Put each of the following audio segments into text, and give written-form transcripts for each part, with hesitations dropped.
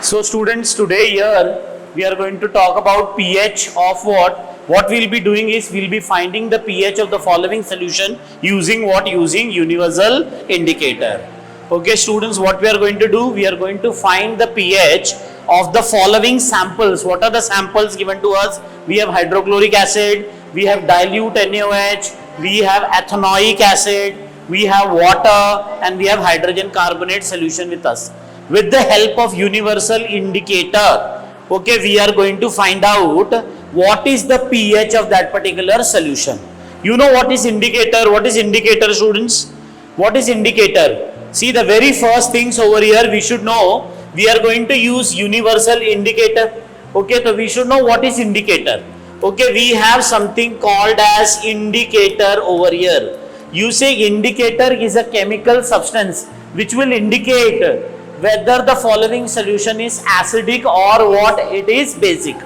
So students, today here we are going to talk about pH of what? What we'll be doing is we'll be finding the pH of the following solution using what? Using universal indicator. Okay students, what we are going to do? We are going to find the pH of the following samples. What are the samples given to us? We have hydrochloric acid, we have dilute NaOH, we have ethanoic acid, we have water, and we have hydrogen carbonate solution with us. With the help of universal indicator, okay, we are going to find out what is the pH of that particular solution. You know what is indicator? What is indicator, students? What is indicator? See, the very first things over here we should know. We are going to use universal indicator. Okay, so we should know what is indicator. Okay, we have something called as indicator over here. You say indicator is a chemical substance which will indicate whether the following solution is acidic or what it is basic.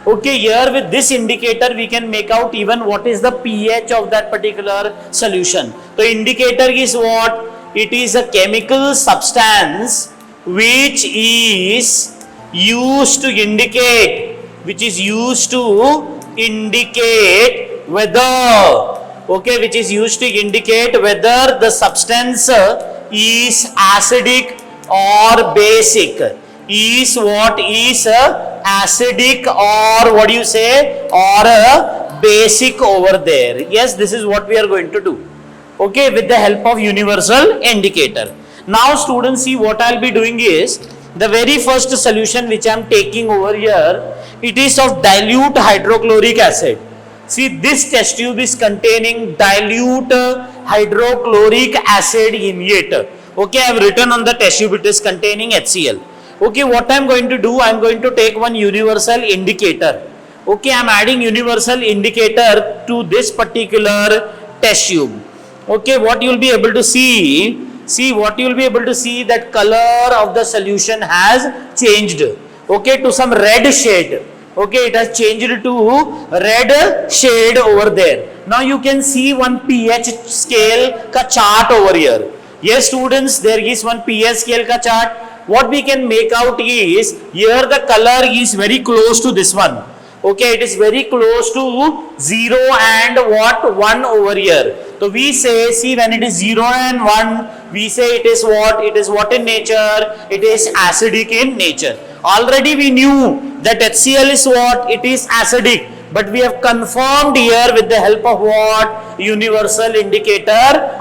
Okay, here with this indicator we can make out even what is the pH of that particular solution. So indicator is what? It is a chemical substance which is used to indicate whether, okay, which is used to indicate whether the substance is acidic or basic. Is what? Is acidic or what do you say? Or basic over there. Yes, this is what we are going to do. Okay, with the help of universal indicator. Now students, see what I will be doing is, the very first solution which I am taking over here, it is of dilute hydrochloric acid. See, this test tube is containing dilute hydrochloric acid in it. Okay, I have written on the test tube it is containing HCl. Okay, what I am going to do, I am going to take one universal indicator. Okay, I am adding universal indicator to this particular test tube. Okay, what you will be able to see, that color of the solution has changed. Okay, to some red shade. Okay, it has changed to red shade over there. Now you can see one pH scale ka chart over here. Yes students, there is one pH scale ka chart. What we can make out is, here the color is very close to this one. Okay, it is very close to 0 and what? 1 over here. So we say, see, when it is 0 and 1, we say it is what? It is what in nature? It is acidic in nature. Already we knew that HCl is what? It is acidic. But we have confirmed here with the help of what? Universal indicator,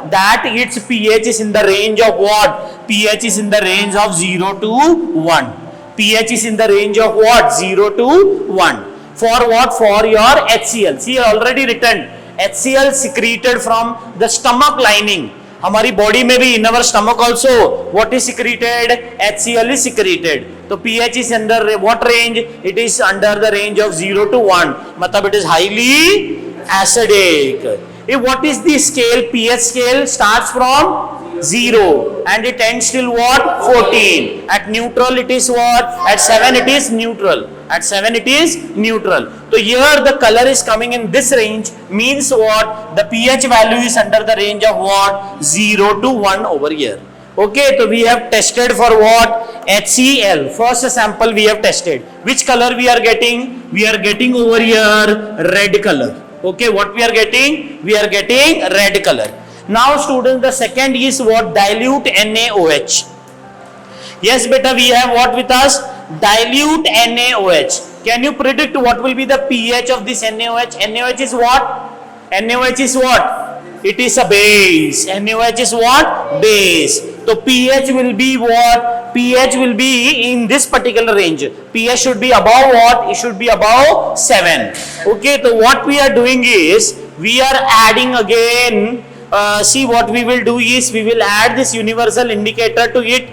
that its pH is in the range of what? pH is in the range of 0 to 1. pH is in the range of what? 0 to 1. For what? For your HCl. See, already written. HCl secreted from the stomach lining. हमारी body में भी, in our stomach also, what is secreted? HCl is secreted. So pH is under what range? It is under the range of 0 to 1. मतलब it is highly acidic. If what is the scale? pH scale starts from 0 and it ends till what? 14. At neutral it is what? At 7 it is neutral. At 7 it is neutral. So here the color is coming in this range, means what? The pH value is under the range of what? 0 to 1 over here. Okay, so we have tested for what? HCl. First sample we have tested. Which color we are getting? We are getting over here red color. Okay, what we are getting? We are getting red color. Now students, the second is what? Dilute NaOH. Yes beta, we have what with us? Dilute NaOH. Can you predict what will be the pH of this NaOH? NaOH is what? NaOH is what? It is a base. NaOH is what? Base. So pH will be what? pH will be in this particular range. pH should be above what? It should be above 7. Okay, so what we are doing is, we are adding again, see what we will do is, we will add this universal indicator to it.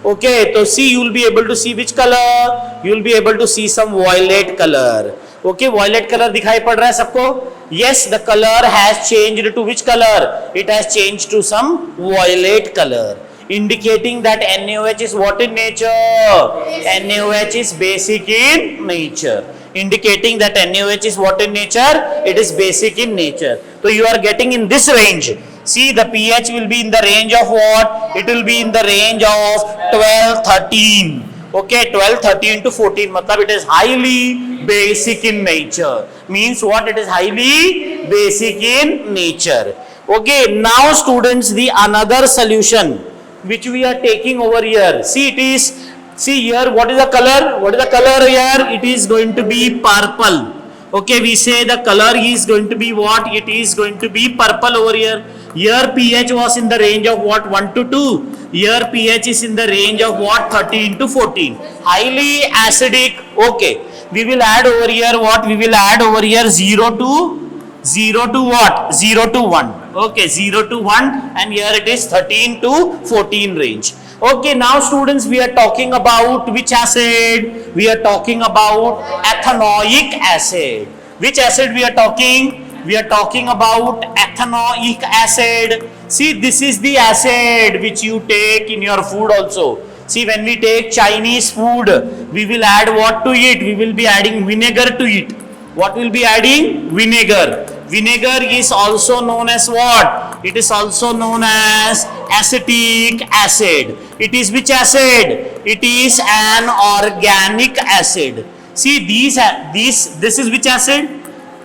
Okay, so see, you will be able to see which color? You will be able to see some violet color. Okay, violet color दिखाई पड़ रहा है सबको? Yes, the color has changed to which color? It has changed to some violet color, indicating that NaOH is what in nature? NaOH is basic in nature. Indicating that NaOH is what in nature? It is basic in nature. So you are getting in this range. See, the pH will be in the range of what? It will be in the range of 12, 13. Okay, 12, 13 to 14. Matlab it is highly basic in nature. Means what? It is highly basic in nature. Okay, now students, the another solution which we are taking over here. See, it is, see here, what is the color? What is the color here? It is going to be purple. Okay, we say the color is going to be what? It is going to be purple over here. Here pH was in the range of what? 1 to 2. Here pH is in the range of what? 13 to 14. Highly acidic. Okay, we will add over here what? We will add over here 0 to what? 0 to 1. Okay, 0 to 1, and here it is 13 to 14 range. Okay, now students, we are talking about which acid? We are talking about ethanoic acid. Which acid we are talking? We are talking about ethanoic acid. See, this is the acid which you take in your food also. See, when we take Chinese food, we will add what to it? We will be adding vinegar to it. What will be adding? Vinegar. Vinegar is also known as what? It is also known as acetic acid. It is which acid? It is an organic acid. See, this is which acid?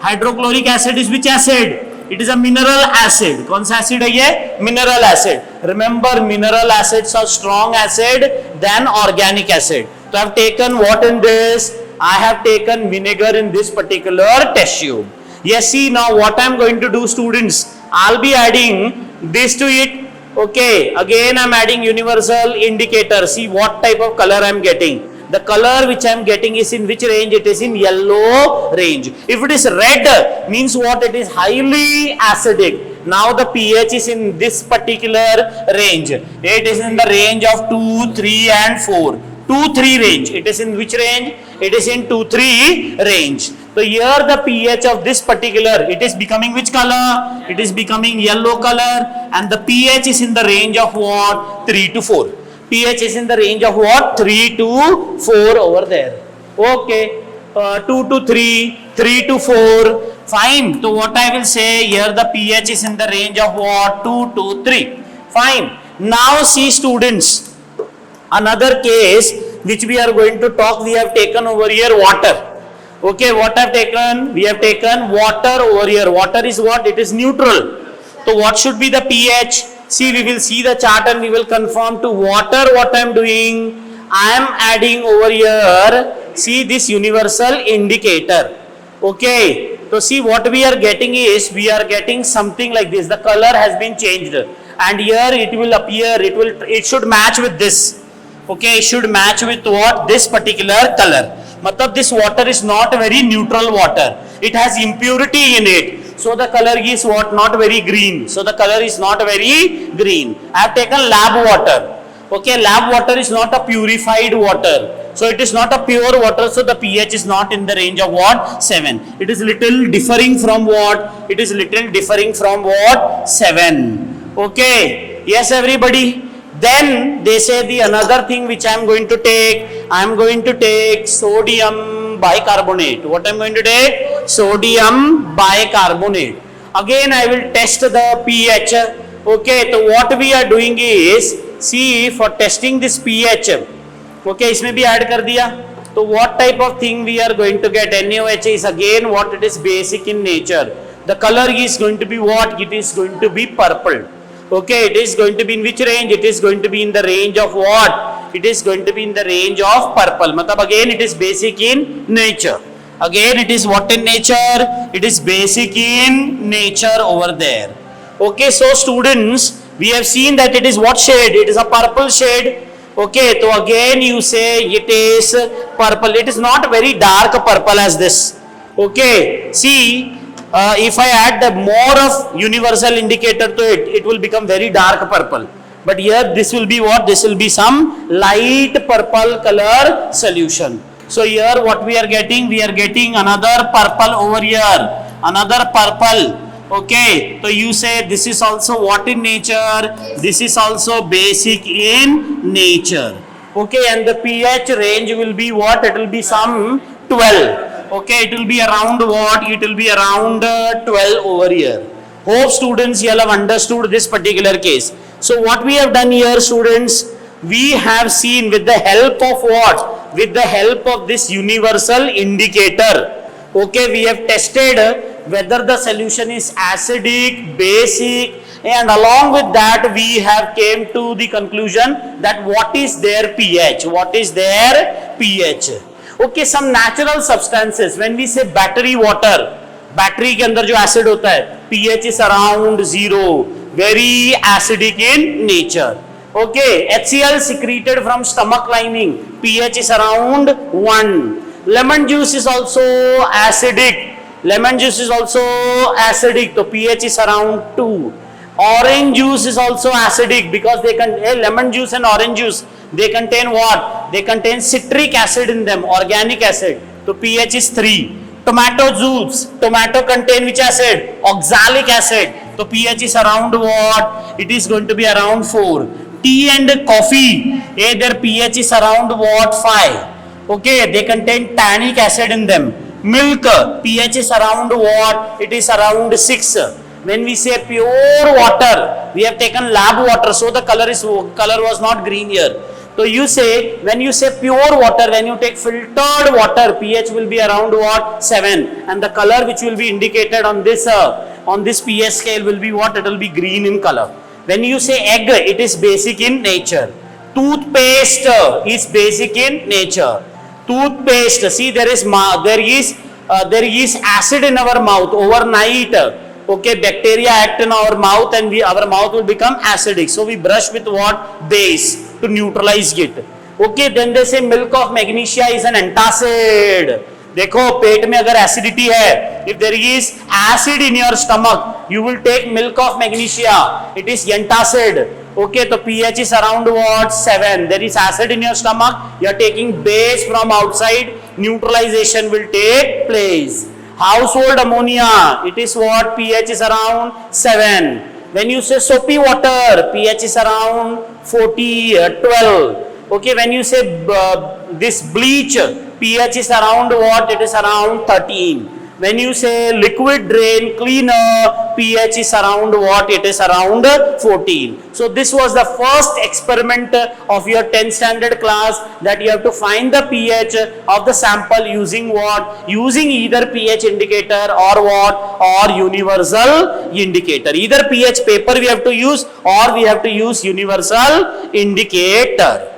Hydrochloric acid is which acid? It is a mineral acid. कौन सा acid है ये? Mineral acid. Remember, mineral acids are strong acid than organic acid. So I have taken what in this? I have taken vinegar in this particular test tube. Yes, see, now what I am going to do, students, I'll be adding this to it. Okay, again I'm adding universal indicator. See what type of color I'm getting. The color which I am getting is in which range? It is in yellow range. If it is red, means what? It is highly acidic. Now the pH is in this particular range. It is in the range of 2, 3 and 4. 2, 3 range. It is in which range? It is in 2, 3 range. So here the pH of this particular, it is becoming which color? It is becoming yellow color, and the pH is in the range of what? 3 to 4. pH is in the range of what? 3 to 4 over there. Okay, 2 to 3, 3 to 4. Fine. So what I will say here, the pH is in the range of what? 2 to 3. Fine. Now see, students, another case which we are going to talk, we have taken over here water. Okay, what I have taken? We have taken water over here. Water is what? It is neutral. So what should be the pH? See, we will see the chart and we will confirm to water what I am doing. I am adding over here, see this universal indicator. Okay, so see what we are getting is, we are getting something like this. The color has been changed, and here it will appear, it should match with this. Okay, it should match with what? This particular color. Matlab this water is not very neutral water. It has impurity in it. So the color is what? Not very green. So the color is not very green. I have taken lab water. Okay, lab water is not a purified water. So it is not a pure water. So the pH is not in the range of what? 7. It is little differing from what? It is little differing from what? 7. Okay. Yes, everybody. Then they say the another thing which I am going to take. I am going to take sodium bicarbonate. What I am going to take? Sodium bicarbonate. Again I will test the pH. Okay, so what we are doing is, see, for testing this pH, okay, इसमें भी add कर दिया. So what type of thing we are going to get? NaOH is again what? It is basic in nature. The color is going to be what? It is going to be purple. Okay, it is going to be in which range? It is going to be in the range of what? It is going to be in the range of purple. Matlab again it is basic in nature. Again it is what in nature? It is basic in nature over there. Okay, so students, we have seen that it is what shade? It is a purple shade. Okay, so again you say it is purple. It is not very dark purple as this. Okay, see, if I add the more of universal indicator to it, it will become very dark purple. But here this will be what? This will be some light purple color solution. So here what we are getting? We are getting another purple over here. Another purple. Okay, so you say this is also what in nature? This is also basic in nature. Okay, and the pH range will be what? It will be some 12. Okay, it will be around what? It will be around 12 over here. Hope students you have understood this particular case. So what we have done here, students, we have seen with the help of what? With the help of this universal indicator. Okay, we have tested whether the solution is acidic, basic, and along with that we have came to the conclusion that what is their pH. What is their pH? Okay, some natural substances, when we say battery water, battery के अंदर जो acid होता है pH is around 0, very acidic in nature. Okay, HCl secreted from stomach lining, pH is around 1. Lemon juice is also acidic. Lemon juice is also acidic, so pH is around 2. Orange juice is also acidic because they contain lemon juice and orange juice. They contain what? They contain citric acid in them, organic acid. So pH is 3. Tomato juice, tomato contain which acid? Oxalic acid. So pH is around what? It is going to be around 4. Tea and coffee, their pH is around what? 5. Okay, they contain tannic acid in them. Milk, pH is around what? It is around 6. When we say pure water, we have taken lab water, so the color was not green here. So you say, when you say pure water, when you take filtered water, pH will be around what? 7, and the color which will be indicated on this pH scale will be what? It will be green in color. When you say egg, it is basic in nature. Toothpaste is basic in nature. Toothpaste, see there is acid in our mouth overnight. Okay, bacteria act in our mouth and our mouth will become acidic. So we brush with what? Base to neutralize it. Okay, then they say milk of magnesia is an antacid. देखो पेट में अगर acidity है, if there is acid in your stomach, you will take milk of magnesia. It is antacid. Okay, so pH is around what? 7. There is acid in your stomach. You are taking base from outside. Neutralization will take place. Household ammonia, it is what? pH is around 7. When you say soapy water, pH is around 12. Okay, when you say this bleach, pH is around what? It is around 13. When you say liquid drain cleaner, pH is around what? It is around 14. So this was the first experiment of your 10th standard class, that you have to find the pH of the sample using what? Using either pH indicator or what? Or universal indicator. Either pH paper we have to use, or we have to use universal indicator.